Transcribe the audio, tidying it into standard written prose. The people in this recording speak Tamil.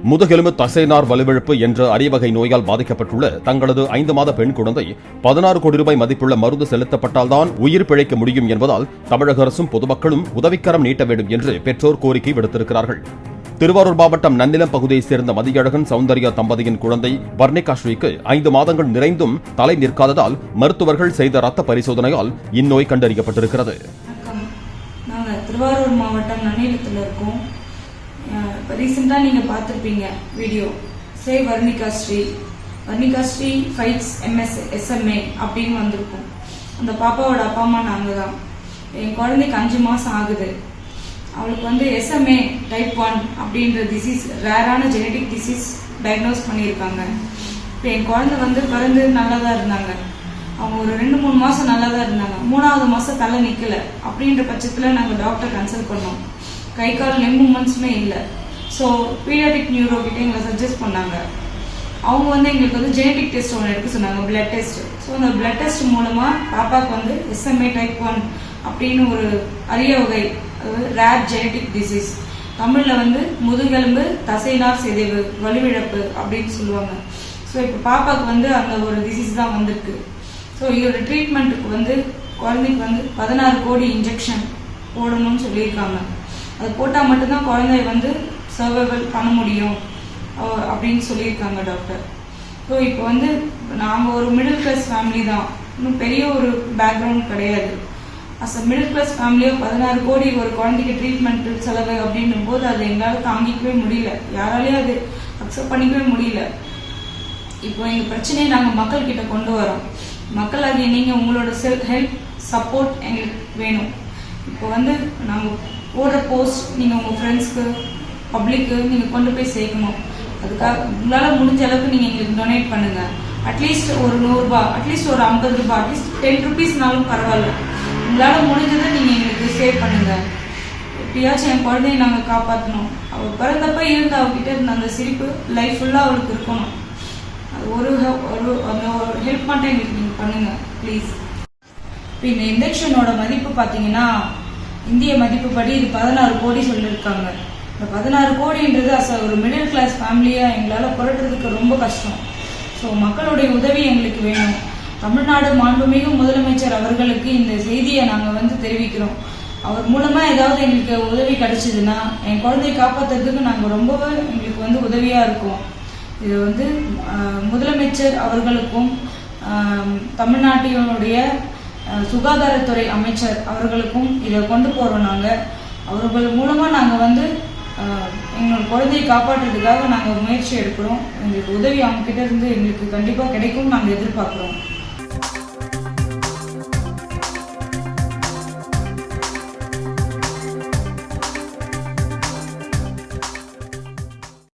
முதுகெலும்பு தசைநார் வலுவிழப்பு என்ற அரியவகை நோயால் பாதிக்கப்பட்டுள்ள தங்களது 5 மாத பெண் குழந்தை 16 கோடி ரூபாய் மதிப்புள்ள மருந்து செலுத்தப்பட்டால்தான் உயிர் பிழைக்க முடியும் என்பதால் தமிழக அரசும் பொதுமக்களும் உதவிக்கரம் நீட்ட வேண்டும் என்று பெற்றோர் கோரிக்கை விடுத்திருக்கிறார்கள். திருவாரூர் மாவட்டம் நன்னிலம் பகுதியைச் சேர்ந்த மதியழகன் சௌந்தர்யா தம்பதியின் குழந்தை வர்ணிகாஸ்ரீக்கு 5 மாதங்கள் நிறைந்தும் தலை நிற்காததால் மருத்துவர்கள் செய்த ரத்த பரிசோதனையால் இந்நோய் கண்டறியப்பட்டிருக்கிறது. திருவாரூர் மாவட்டம் நன்னிலத்தில் இருக்கோம். ரீசெண்டாக நீங்கள் பார்த்துருப்பீங்க வீடியோ சேவ் வர்ணிகாஸ்ரீ ஃபைட்ஸ் SMA அப்படின்னு வந்திருக்கும். அந்த பாப்பாவோட அப்பா அம்மா நாங்கள் தான். என் குழந்தைக்கு 5 மாதம் ஆகுது. அவளுக்கு SMA type 1 அப்படின்ற டிசீஸ், ரேரான ஜெனடிக் டிசீஸ் டயக்னோஸ் பண்ணியிருக்காங்க. இப்போ என் குழந்தை பிறந்து நல்லா தான் இருந்தாங்க. அவங்க ஒரு 2-3 மாதம் நல்லா தான் இருந்தாங்க. 3ஆவது மாதம் தலை நிற்கலை. அப்படின்ற பட்சத்தில் நாங்கள் டாக்டர் கன்சல்ட் பண்ணோம். கை கால் லிம்ப் மூமெண்ட்ஸுமே இல்லை. ஸோ பீடியாட்ரிக் நியூரோ கிட்டே எங்களை சஜஸ்ட் பண்ணாங்க. அவங்க எங்களுக்கு ஜெனடிக் டெஸ்ட் ஒன்று எடுக்க சொன்னாங்க, பிளட் டெஸ்ட். ஸோ அந்த பிளட் டெஸ்ட் மூலமாக பாப்பாவுக்கு SMA type 1 அப்படின்னு ஒரு அரிய வகை, அதாவது ரேர் ஜெனடிக் டிசீஸ், தமிழில் முதுகெலும்பு தசைநார் சிதைவு வலுவிழப்பு அப்படின்னு சொல்லுவாங்க. ஸோ இப்போ பாப்பாவுக்கு அந்த ஒரு டிசீஸ் தான் வந்திருக்கு. ஸோ இதோட ட்ரீட்மெண்ட்டுக்கு குழந்தைக்கு 16 கோடி இன்ஜெக்ஷன் போடணும்னு சொல்லியிருக்காங்க. அது போட்டால் மட்டும்தான் குழந்தைய சர்வைவல் பண்ண முடியும் அப்படின்னு சொல்லியிருக்காங்க டாக்டர். ஸோ இப்போ நாங்கள் ஒரு மிடில் கிளாஸ் ஃபேமிலி தான், இன்னும் பெரிய ஒரு பேக்ரவுண்ட் கிடையாது. அஸ் அ மிடில் கிளாஸ் ஃபேமிலியோ 16 கோடி ஒரு குழந்தைக்கு ட்ரீட்மெண்ட்டு செலவு அப்படின்னும் போது அது எங்களால் தாங்கிக்கவே முடியல, யாராலையும் அது அக்செப்ட் பண்ணிக்கவே முடியல. இப்போ எங்கள் பிரச்சனையை நாங்கள் மக்கள்கிட்ட கொண்டு வரோம். மக்களாகிய நீங்கள் உங்களோட ஹெல்ப் சப்போர்ட் எங்களுக்கு வேணும். இப்போ நாங்கள் போடுற போஸ்ட் நீங்கள் உங்கள் ஃப்ரெண்ட்ஸ்க்கு பப்ளிக்கு நீங்கள் கொண்டு போய் சேர்க்கணும். அதுக்காக உங்களால் முடிஞ்ச அளவுக்கு நீங்கள் எங்களுக்கு டொனேட் பண்ணுங்கள். அட்லீஸ்ட் ஒரு 100 ரூபா, அட்லீஸ்ட் ஒரு 50 ரூபா, அட்லீஸ்ட் 10 ருபீஸ்னாலும் பரவாயில்ல. உங்களால் முடிஞ்சதை நீங்கள் எங்களுக்கு சேவ் பண்ணுங்கள். எப்படியாச்சும் என் குழந்தைய நாங்கள் காப்பாற்றணும். அவள் பிறந்தப்ப இருந்து அவகிட்ட இருந்த அந்த சிரிப்பு லைஃப் ஃபுல்லாக அவளுக்கு இருக்கணும். அது ஒரு ஹெல்ப் மட்டும் எங்களுக்கு நீங்கள் பண்ணுங்கள் ப்ளீஸ். இப்போ இந்த இன்ஜெக்ஷனோட மதிப்பு பார்த்தீங்கன்னா இந்திய மதிப்புப்படி இது 16 கோடி சொல்லியிருக்காங்க. இந்த 16 கோடின்றது ஒரு மிடில் கிளாஸ் ஃபேமிலியாக எங்களால் புரட்டுறதுக்கு ரொம்ப கஷ்டம். ஸோ மக்களுடைய உதவி எங்களுக்கு வேணும். தமிழ்நாடு மாண்புமிகு முதலமைச்சர் அவர்களுக்கு இந்த செய்தியை நாங்கள் தெரிவிக்கிறோம். அவர் மூலமாக ஏதாவது எங்களுக்கு உதவி கிடைச்சிதுன்னா என் குழந்தையை காப்பாற்றுறதுக்கு நாங்கள் ரொம்பவே எங்களுக்கு உதவியாக இருக்கும். இது முதலமைச்சர் அவர்களுக்கும் தமிழ்நாட்டினுடைய சுகாதாரத்துறை அமைச்சர் அவர்களுக்கும் இதை கொண்டு போகிறோம். நாங்கள் அவர்கள் மூலமாக நாங்கள் எங்களோட குழந்தையை காப்பாற்றுறதுக்காக நாங்கள் முயற்சி எடுக்கிறோம். எங்களுக்கு உதவி அவங்ககிட்ட இருந்து எங்களுக்கு கண்டிப்பாக கிடைக்கும்னு நாங்கள் எதிர்பார்க்குறோம்.